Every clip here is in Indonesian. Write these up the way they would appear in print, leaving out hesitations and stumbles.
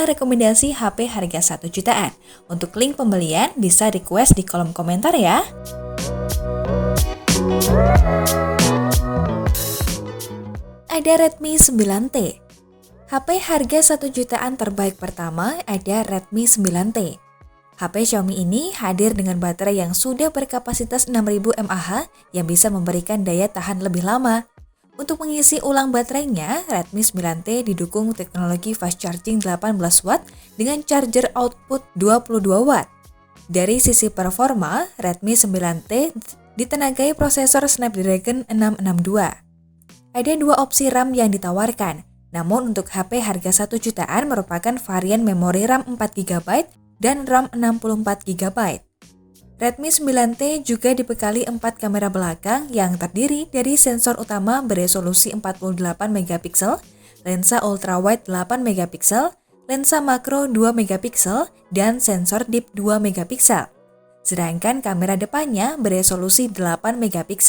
adalah rekomendasi HP harga 1 jutaan. Untuk link pembelian bisa request di kolom komentar ya. Ada Redmi 9T. HP harga 1 jutaan terbaik pertama ada Redmi 9T. HP Xiaomi ini hadir dengan baterai yang sudah berkapasitas 6000 mAh yang bisa memberikan daya tahan lebih lama. Untuk mengisi ulang baterainya, Redmi 9T didukung teknologi fast charging 18 watt dengan charger output 22 watt. Dari sisi performa, Redmi 9T ditenagai prosesor Snapdragon 662. Ada 2 opsi RAM yang ditawarkan, namun untuk HP harga 1 jutaan merupakan varian memori RAM 4GB dan RAM 64GB. Redmi 9T juga dibekali 4 kamera belakang yang terdiri dari sensor utama beresolusi 48MP, lensa ultrawide 8MP, lensa makro 2MP, dan sensor deep 2MP. Sedangkan kamera depannya beresolusi 8MP.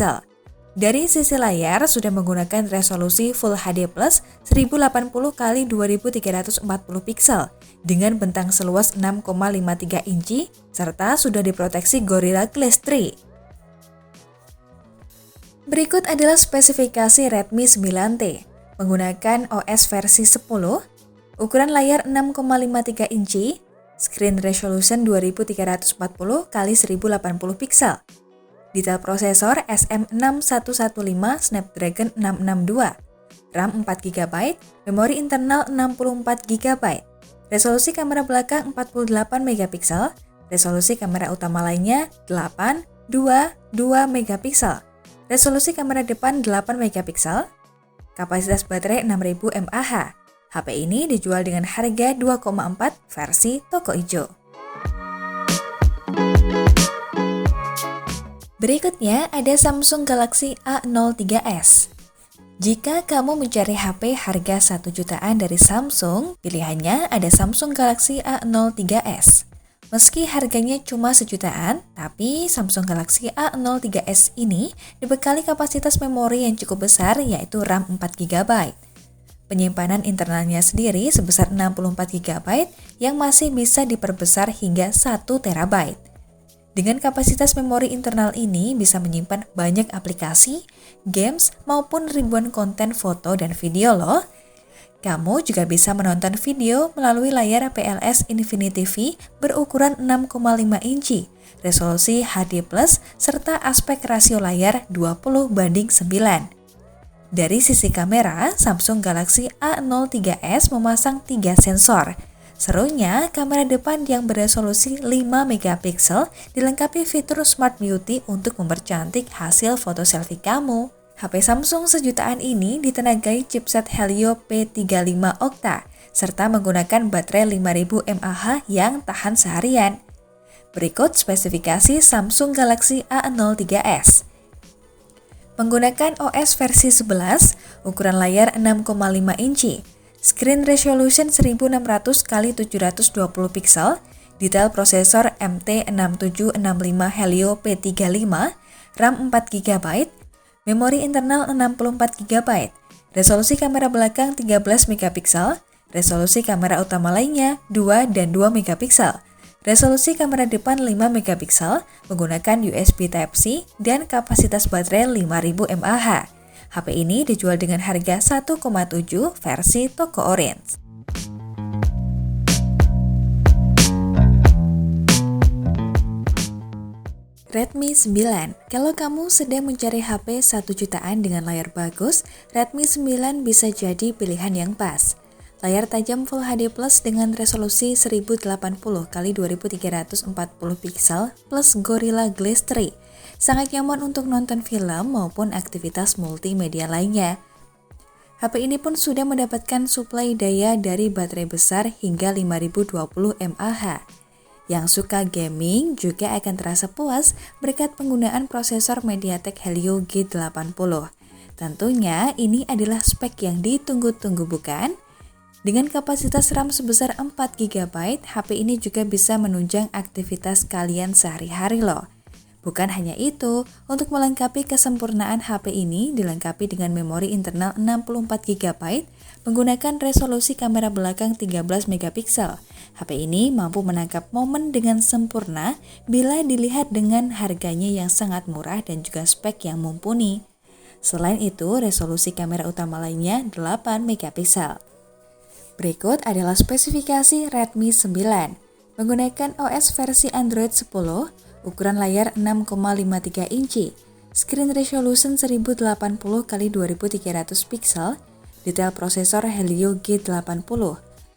Dari sisi layar sudah menggunakan resolusi Full HD Plus 1080x2340 pixel dengan bentang seluas 6,53 inci serta sudah diproteksi Gorilla Glass 3. Berikut adalah spesifikasi Redmi 9T. Menggunakan OS versi 10, ukuran layar 6,53 inci, screen resolution 2340x1080 pixel. Detail prosesor SM6115 Snapdragon 662, RAM 4GB, memori internal 64GB, resolusi kamera belakang 48MP, resolusi kamera utama lainnya 822MP, resolusi kamera depan 8MP, kapasitas baterai 6000 mAh. HP ini dijual dengan harga 2,4 versi toko hijau. Berikutnya ada Samsung Galaxy A03s. Jika kamu mencari HP harga 1 jutaan dari Samsung, pilihannya ada Samsung Galaxy A03s. Meski harganya cuma sejutaan, tapi Samsung Galaxy A03s ini dibekali kapasitas memori yang cukup besar yaitu RAM 4GB. Penyimpanan internalnya sendiri sebesar 64GB yang masih bisa diperbesar hingga 1TB. Dengan kapasitas memori internal ini bisa menyimpan banyak aplikasi, games, maupun ribuan konten foto dan video loh. Kamu juga bisa menonton video melalui layar PLS Infinity TV berukuran 6,5 inci, resolusi HD+, serta aspek rasio layar 20:9. Dari sisi kamera, Samsung Galaxy A03s memasang 3 sensor. Serunya, kamera depan yang beresolusi 5MP dilengkapi fitur Smart Beauty untuk mempercantik hasil foto selfie kamu. HP Samsung sejutaan ini ditenagai chipset Helio P35 Octa serta menggunakan baterai 5000 mAh yang tahan seharian. Berikut spesifikasi Samsung Galaxy A03s. Menggunakan OS versi 11, ukuran layar 6,5 inci. Screen resolution 1600x720 pixel, detail prosesor MT6765 Helio P35, RAM 4GB, memori internal 64GB, resolusi kamera belakang 13MP, resolusi kamera utama lainnya 2 dan 2MP, resolusi kamera depan 5MP, menggunakan USB Type-C dan kapasitas baterai 5000 mAh. HP ini dijual dengan harga 1,7 versi toko Orange. Redmi 9. Kalau kamu sedang mencari HP 1 jutaan dengan layar bagus, Redmi 9 bisa jadi pilihan yang pas. Layar tajam Full HD Plus dengan resolusi 1080x2340 pixel plus Gorilla Glass 3. Sangat nyaman untuk nonton film maupun aktivitas multimedia lainnya. HP ini pun sudah mendapatkan suplai daya dari baterai besar hingga 5020 mAh. Yang suka gaming juga akan terasa puas berkat penggunaan prosesor MediaTek Helio G80. Tentunya ini adalah spek yang ditunggu-tunggu bukan? Dengan kapasitas RAM sebesar 4GB, HP ini juga bisa menunjang aktivitas kalian sehari-hari loh. Bukan hanya itu, untuk melengkapi kesempurnaan HP ini dilengkapi dengan memori internal 64 GB menggunakan resolusi kamera belakang 13 megapiksel. HP ini mampu menangkap momen dengan sempurna bila dilihat dengan harganya yang sangat murah dan juga spek yang mumpuni. Selain itu, resolusi kamera utama lainnya 8 megapiksel. Berikut adalah spesifikasi Redmi 9. Menggunakan OS versi Android 10, ukuran layar 6,53 inci, screen resolution 1080x2300 pixel, detail prosesor Helio G80,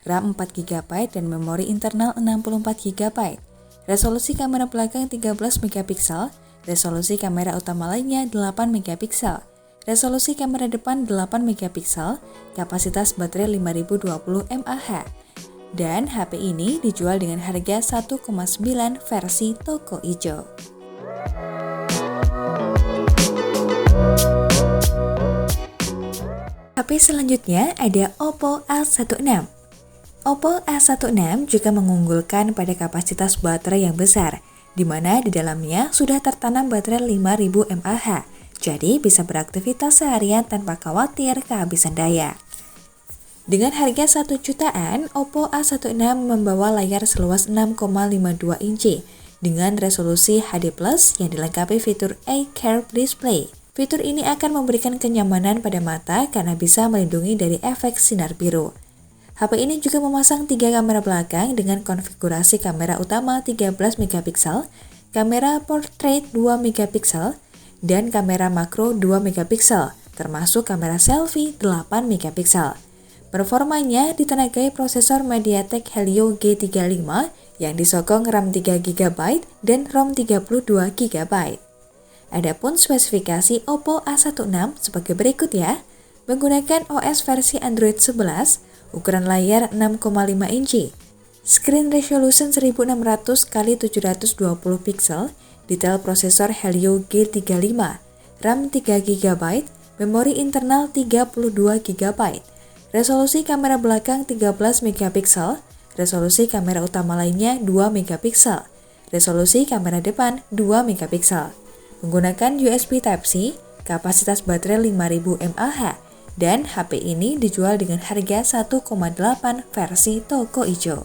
RAM 4GB dan memori internal 64GB. Resolusi kamera belakang 13 megapiksel, resolusi kamera utama lainnya 8 megapiksel. Resolusi kamera depan 8 megapiksel, kapasitas baterai 5020 mAh. Dan HP ini dijual dengan harga 1,9 versi toko ijo. HP selanjutnya ada Oppo A16. Oppo A16 juga mengunggulkan pada kapasitas baterai yang besar, di mana di dalamnya sudah tertanam baterai 5000 mAh. Jadi bisa beraktivitas seharian tanpa khawatir kehabisan daya. Dengan harga 1 jutaan, Oppo A16 membawa layar seluas 6,52 inci dengan resolusi HD+ yang dilengkapi fitur iCurve Display. Fitur ini akan memberikan kenyamanan pada mata karena bisa melindungi dari efek sinar biru. HP ini juga memasang 3 kamera belakang dengan konfigurasi kamera utama 13 megapiksel, kamera portrait 2 megapiksel, dan kamera makro 2 megapiksel, termasuk kamera selfie 8 megapiksel. Performanya ditenagai prosesor MediaTek Helio G35 yang disokong RAM 3GB dan ROM 32GB. Adapun spesifikasi Oppo A16 sebagai berikut ya. Menggunakan OS versi Android 11, ukuran layar 6,5 inci, screen resolution 1600x720 pixel, detail prosesor Helio G35, RAM 3GB, memori internal 32GB. Resolusi kamera belakang 13 megapiksel, resolusi kamera utama lainnya 2 megapiksel, resolusi kamera depan 2 megapiksel. Menggunakan USB Type-C, kapasitas baterai 5000 mAh, dan HP ini dijual dengan harga 1,8 versi toko ijo.